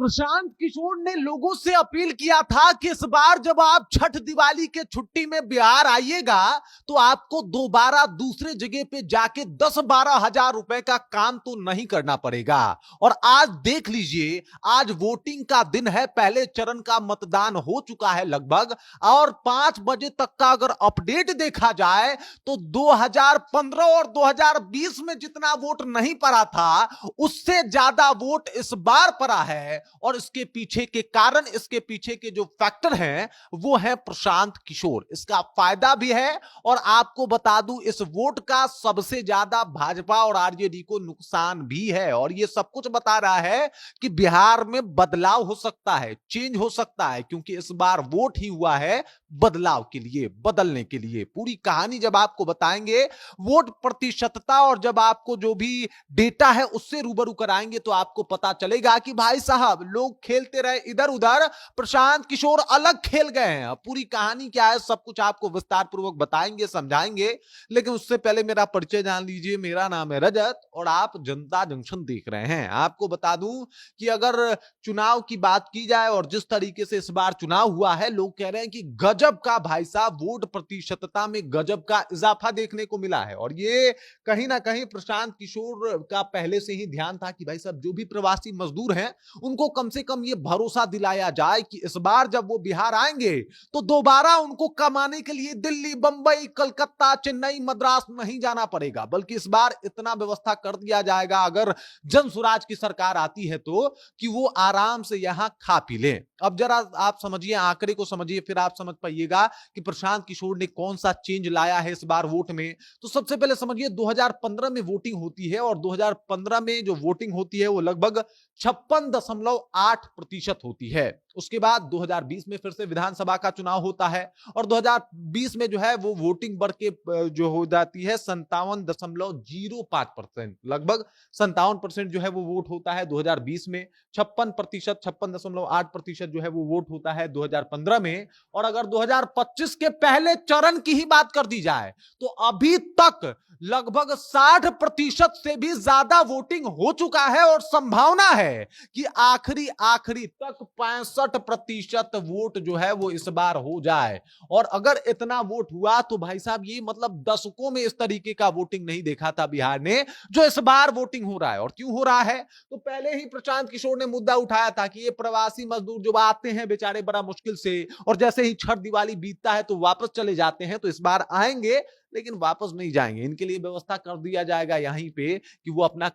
प्रशांत किशोर ने लोगों से अपील किया था कि इस बार जब आप छठ दिवाली के छुट्टी में बिहार आइएगा तो आपको दोबारा दूसरे जगह पे जाके 10-12 हजार रुपए का काम तो नहीं करना पड़ेगा। और आज देख लीजिए, आज वोटिंग का दिन है, पहले चरण का मतदान हो चुका है लगभग, और 5 बजे तक का अगर अपडेट देखा जाए तो 2015 और 2020 में जितना वोट नहीं पड़ा था उससे ज्यादा वोट इस बार पड़ा है। और इसके पीछे के कारण, इसके पीछे के जो फैक्टर हैं वो है प्रशांत किशोर। इसका फायदा भी है और आपको बता दूं इस वोट का सबसे ज्यादा भाजपा और आरजेडी को नुकसान भी है। और ये सब कुछ बता रहा है कि बिहार में बदलाव हो सकता है, चेंज हो सकता है, क्योंकि इस बार वोट ही हुआ है बदलाव के लिए, बदलने के लिए। पूरी कहानी जब आपको बताएंगे, वोट प्रतिशतता और जब आपको जो भी डेटा है उससे रूबरू कराएंगे तो आपको पता चलेगा कि भाई साहब लोग खेलते रहे इधर उधर, प्रशांत किशोर अलग खेल गए हैं। पूरी कहानी क्या है सब कुछ आपको विस्तार पूर्वक बताएंगे, समझाएंगे। लेकिन उससे पहले मेरा परिचय जान लीजिए। मेरा नाम है रजत और आप जनता जंक्शन देख रहे हैं। आपको बता दूं कि अगर चुनाव की बात की जाए और जिस तरीके से इस बार चुनाव हुआ है, लोग कह रहे हैं कि गजब का भाई साहब वोट प्रतिशतता में गजब का इजाफा देखने को मिला है। और ये कहीं ना कहीं प्रशांत किशोर का पहले से ही ध्यान था कि भाई साहब जो भी प्रवासी मजदूर हैं उनको कम से कम ये भरोसा दिलाया जाए कि इस बार जब वो बिहार आएंगे तो दोबारा उनको कमाने के लिए दिल्ली, बंबई, कलकत्ता, चेन्नई, मद्रास नहीं जाना पड़ेगा, बल्कि इस बार इतना व्यवस्था कर दिया जाएगा अगर जन स्वराज की सरकार आती है तो, कि वो आराम से यहां खा पी ले। अब जरा आप समझिए, आंकड़े को समझिए, फिर आप समझ पाइएगा कि प्रशांत किशोर ने कौन सा चेंज लाया है इस बार वोट में। तो सबसे पहले समझिए, 2015 में वोटिंग होती है और 2015 में जो वोटिंग होती है वो लगभग 56.8% होती है। उसके बाद 2020 में फिर से विधानसभा का चुनाव होता है और 2020 में जो है वो वोटिंग बढ़ के जो हो जाती है 57.05%, लगभग 57% जो है वो वोट होता है 2020 में। 56%, 56.8% जो है वो वोट होता है 2015 में। और अगर 2025 के पहले चरण की ही बात कर दी जाए तो अभी तक लगभग 60% से भी ज्यादा वोटिंग हो चुका है और संभावना है कि आखिरी तक 65% वोट जो है वो इस बार हो जाए। और अगर इतना वोट हुआ तो भाई साहब ये मतलब दशकों में इस तरीके का वोटिंग नहीं देखा था बिहार ने, जो इस बार वोटिंग हो रहा है। और क्यों हो रहा है तो पहले ही प्रशांत किशोर ने मुद्दा उठाया था कि ये प्रवासी मजदूर जो आते हैं बेचारे बड़ा मुश्किल से, और जैसे ही छठ दिवाली बीतता है तो वापस चले जाते हैं, तो इस बार आएंगे लेकिन वापस नहीं जाएंगे। इनके लिए व्यवस्था कर दिया जाएगा यहीं पे कि वो अपना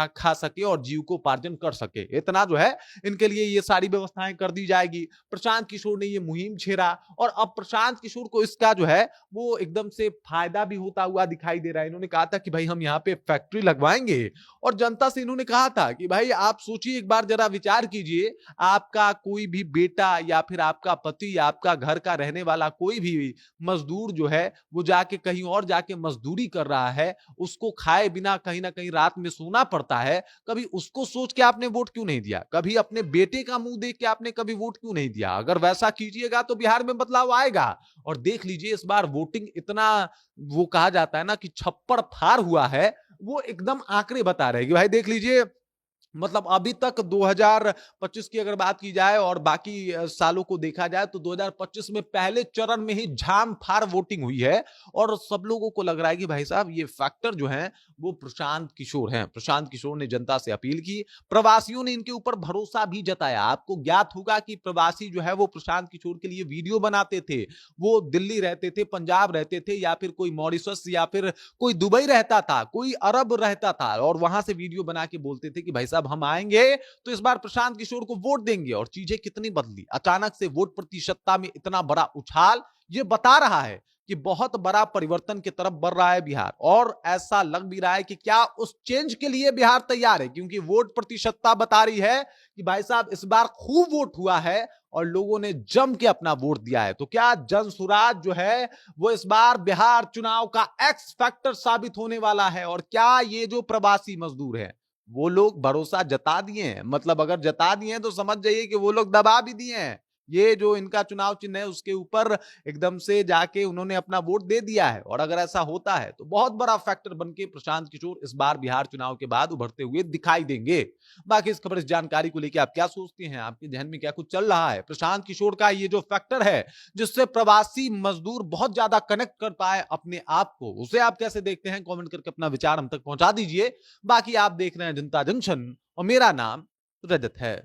खा सके और जीविकोपार्जन कर सके। इतना जो है इनके लिए ये सारी व्यवस्थाएं कर दी जाएगी। प्रशांत किशोर ने ये मुहिम छेड़ा और अब प्रशांत किशोर को इसका जो है वो एकदम से फायदा भी होता हुआ दिखाई दे रहा है। इन्होंने कहा था कि भाई हम यहाँ पे फैक्ट्री लगवाएंगे और जनता से इन्होंने कहा था कि भाई आप सोचिए, एक बार जरा विचार कीजिए, आपका कोई भी बेटा या फिर आपका पति या आपका घर का रहने वाला कोई भी मजदूर जो है वो जाके कहीं और जाके मजदूरी कर रहा है, उसको खाए बिना कहीं ना कहीं रात में सोना पड़ता है। कभी उसको सोच के आपने वोट क्यों नहीं दिया? कभी अपने बेटे का मुंह देख के आपने कभी वोट क्यों नहीं दिया? अगर वैसा कीजिएगा तो बिहार में बदलाव आएगा। और देख लीजिए इस बार वोटिंग इतना, वो कहा जाता है ना कि छप्पर फाड़ हुआ है, वो एकदम आंकड़े बता रहे हैं कि भाई देख लीजिए, मतलब अभी तक 2025 की अगर बात की जाए और बाकी सालों को देखा जाए तो 2025 में पहले चरण में ही झाम फाड़ वोटिंग हुई है। और सब लोगों को लग रहा है कि भाई साहब ये फैक्टर जो है वो प्रशांत किशोर हैं। प्रशांत किशोर ने जनता से अपील की, प्रवासियों ने इनके ऊपर भरोसा भी जताया। आपको ज्ञात होगा कि प्रवासी जो है वो प्रशांत किशोर के लिए वीडियो बनाते थे। वो दिल्ली रहते थे, पंजाब रहते थे, या फिर कोई मॉरिशस या फिर कोई दुबई रहता था, कोई अरब रहता था, और वहां से वीडियो बना के बोलते थे कि भाई साहब हम आएंगे तो इस बार प्रशांत किशोर को वोट देंगे। और चीजें कितनी बदली, अचानक से वोट प्रतिशतता में इतना बड़ा उछाल, ये बता रहा है कि बहुत बड़ा परिवर्तन की तरफ बढ़ रहा है बिहार। और ऐसा लग भी रहा है कि क्या उस चेंज के लिए बिहार तैयार है, क्योंकि वोट प्रतिशतता बता रही है कि भाई साहब इस बार खूब वोट हुआ है और लोगों ने जम के अपना वोट दिया है। तो क्या जन स्वराज जो है वो इस बार बिहार चुनाव का एक्स फैक्टर साबित होने वाला है? और क्या ये जो प्रवासी मजदूर है वो लोग भरोसा जता दिए हैं? मतलब अगर जता दिए हैं तो समझ जाइए कि वो लोग दबा भी दिए हैं ये जो इनका चुनाव चिन्ह है उसके ऊपर एकदम से जाके उन्होंने अपना वोट दे दिया है। और अगर ऐसा होता है तो बहुत बड़ा फैक्टर बनके प्रशांत किशोर इस बार बिहार चुनाव के बाद उभरते हुए दिखाई देंगे। बाकी इस खबर, इस जानकारी को लेकर आप क्या सोचते हैं? आपके जहन में क्या कुछ चल रहा है? प्रशांत किशोर का ये जो फैक्टर है जिससे प्रवासी मजदूर बहुत ज्यादा कनेक्ट कर पाए अपने आप को, उसे आप कैसे देखते हैं? कमेंट करके अपना विचार हम तक पहुंचा दीजिए। बाकी आप देख रहे हैं जनता जंक्शन और मेरा नाम रजत है।